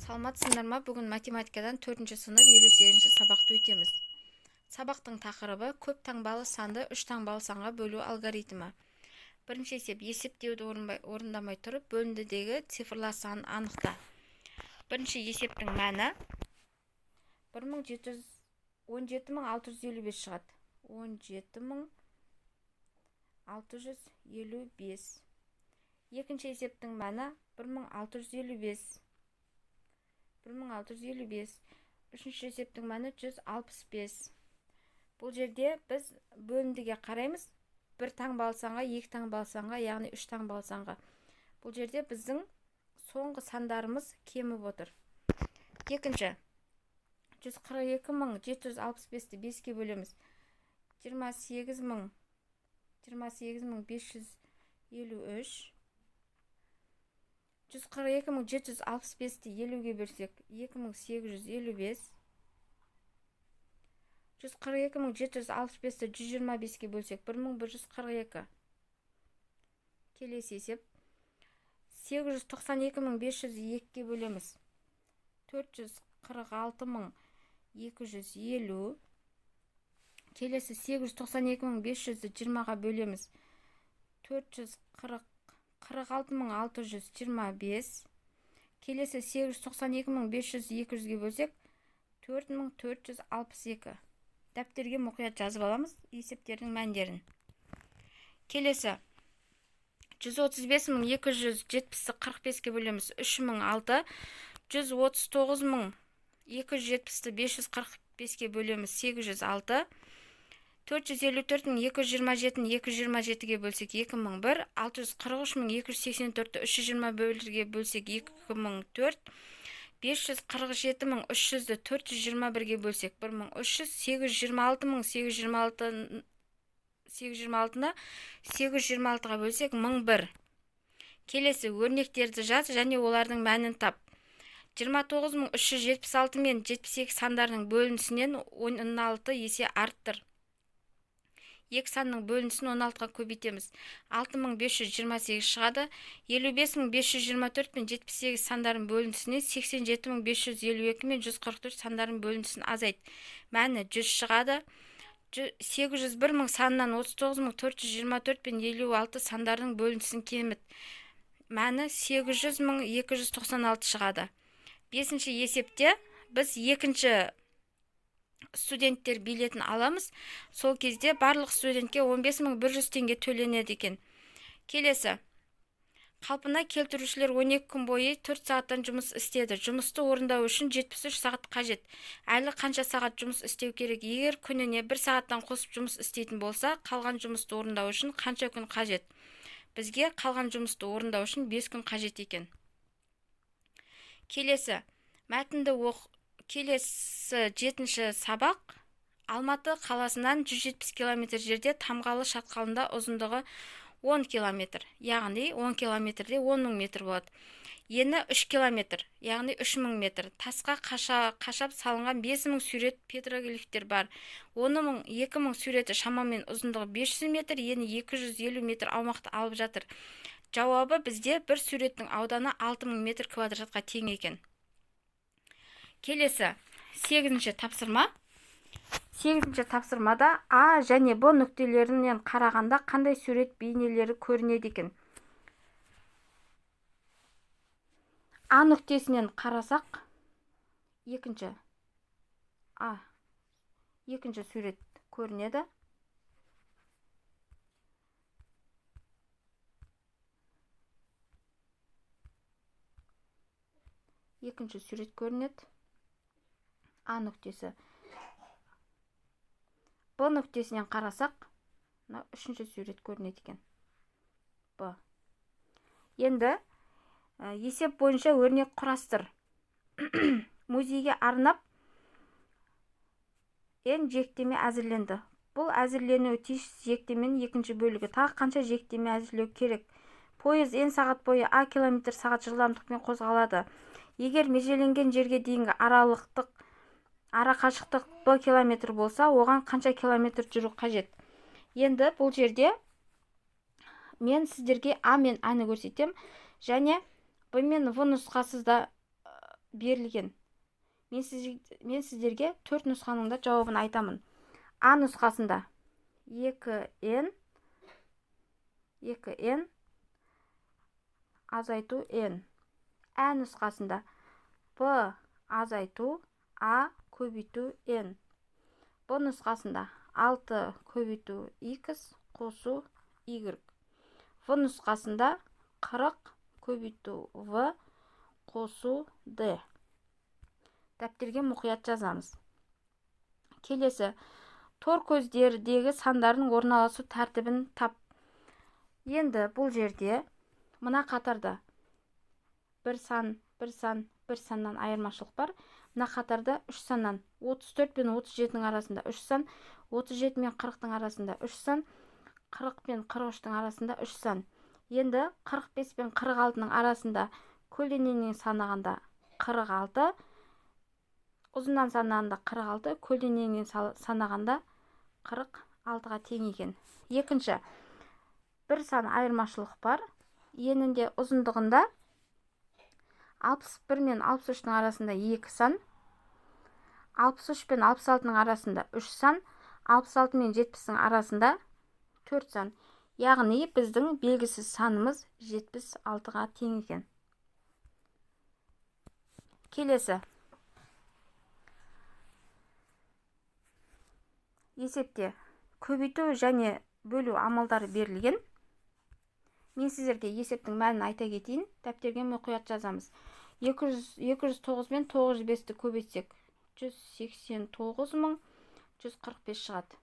Саламатсыздар ма? Бүгін математикадан 4-ші сынып 58-ші сабақты өтеміз. Сабақтың тақырыбы көп таңбалы санды 3 таңбалы санға бөлу алгоритмі. Бірінші есептеуді орындамай тұрып, бөліндідегі цифрлар санын анықта. Бірінші есептің мәні 17655 шығады. 17655. Екінші есептің мәні 1655. Үшінші есептің мәні 165. Бұл жерде біз бөліндіге қараймыз. Бір таңбалы санға, екі таңбалы санға, яғни үш таңбалы санға. Бұл жерде біздің соңғы сандарымыз кеміп отыр. Екінші, 142.765-ті 5-ке бөлеміз. 28553. 142.765-ті 50-ге бөлсек 2855. 142.765-ті 125-ке бөлсек 1142. Келесі есеп. 892.502-ге бөлеміз. 446.250. Келесі 892.500-ді 20-ға бөлеміз. 446.625. Келесі 892.500-ді 200-ге бөлсек 4462. Дәптерге мұқият жазып аламыз есептердің мәндерін. Келесі 135.270-ті 45-ке бөлеміз. 3006. 139.270-ті 545-ке бөлеміз. 806. 454.227-ні 227-ге бөлсек 2001. 643.284-ті 320 бөлуге бөлсек 2004. 547.300-ді 421-ге бөлсек 1300. 826.826-ны 826-ға бөлсек 1001. Келесі өрнектерді жаз және олардың мәнін тап. 29.376 мен 78 сандарының бөлінісінен 16 есе арттыр. Екі санның бөлінісін 16-ға көбейтеміз. 6528 шығады. 55524 мен 78 сандарын бөлінісінен 87552 мен 144 сандарын бөлінісін азайт. Мәні 100 шығады. 801.000 санынан 39424 пен 56 сандардың бөлінісін кеміт. Мәні 800.296 шығады. Бесінші есепте біз екінші студенттер билетін аламыз. Сол кезде барлық студентке 15.100 теңге төленеді екен. Келесі. Қалпына келтірушілер 12 күн бойы 4 сағаттан жұмыс істеді. Жұмысты орындау үшін 73 сағат қажет. Әлі қанша сағат жұмыс істеу керек? Егер күніне 1 сағаттан қосып жұмыс істейтін болса, қалған жұмысты орындау үшін қанша күн қажет? Бізге қалған жұмысты орындау үшін 5 күн қажет екен. Келесі. Мәтінді Келесі 7-ші сабақ. Алматы қаласынан 170 км жерде Тамғалы шатқалында ұзындығы 10 км, яғни 10 км-де 10.000 метр болады. Ені 3 км, яғни 3000 метр. Тасқа қашап салынған 5000 сурет петроглифтер бар. 2000 суреті шамамен ұзындығы 500 метр, ені 250 метр аумақты алып жатыр. Жауабы бізде бір суреттің ауданы 6000 метр квадратқа тең екен. Келесі 8-ші тапсырма. 8-ші тапсырмада А және Б нүктелерінен қарағанда қандай сурет бейнелері көрінеді екен? А нүктесінен қарасақ, екінші сурет көрінеді. Екінші сурет көрінеді. А нүктесі. Б нүктесінен қарасақ, үшінші сурет көрінеді екен. Б. Енді есеп бойынша өрнек құрастыр. Музейге арнап N жіктеме әзірленді. Бұл әзірленуі тиіс жіктеменің екінші бөлігі. Тағы қанша жіктеме әзірлеу керек? Пойыз N сағат бойы А км сағат жылдамдықпен қозғалады. Егер межеленген жерге дейінгі арақашықтық Б километр болса, оған қанша километр жүру қажет? Енді бұл жерде мен сіздерге А мен Аны көрсетем, және Б мен В нұсқасы да берілген. Мен сіздерге 4 нұсқаның да жауабын айтамын. А нұсқасында 2n азайту n. Ә нұсқасында b азайту а көбейту n. Б нұсқасында 6 көбейту x қосу y. В нұсқасында 40 көбейту v қосу d. Дәптерге мұқият жазамыз. Келесі, тор көздердегі сандардың орналасу тәртібін тап. Енді бұл жерде мына қатарда бір саннан айырмашылық бар. Мына қатарда 3 саннан 34 пен 37-ның арасында 3 сан, 37 мен 40-тың арасында 3 сан, 40 пен 43-тің арасында 3 сан. Енді 45 пен 46-ның арасында көлденеңнен санағанда 46, ұзыннан санағанда 46, көлденеңнен санағанда 46-ға тең екен. Екінші, бір сан айырмашылық бар. Енінде ұзындығында 61 мен 63-ның арасында 2 сан, 63 пен 66-ның арасында 3 сан, 66 мен 70-ның арасында 4 сан. Яғни біздің белгісіз санымыз 76-ға тең екен. Келесі. Есепте көбейту және бөлу амалдары берілген. Мен сіздерге есептің мәнін айта кетейін. Дәптерге мұқият жазамыз. 209 мен 905-ті көбейтсек 189.145 шығады.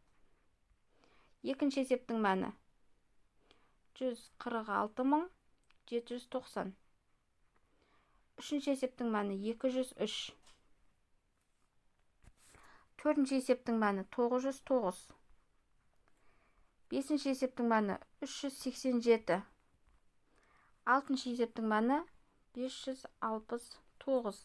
Екінші есептің мәні 146.790. Үшінші есептің мәні 203. Төртінші есептің мәні 909. Бесінші есептің мәні 387. Алтыншы есептің мәні 569.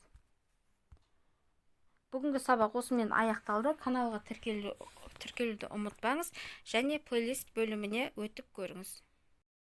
Бүгінгі сабақ осымен аяқталды. Каналға тіркелуді ұмытпаңыз және плейлист бөліміне өтіп көріңіз.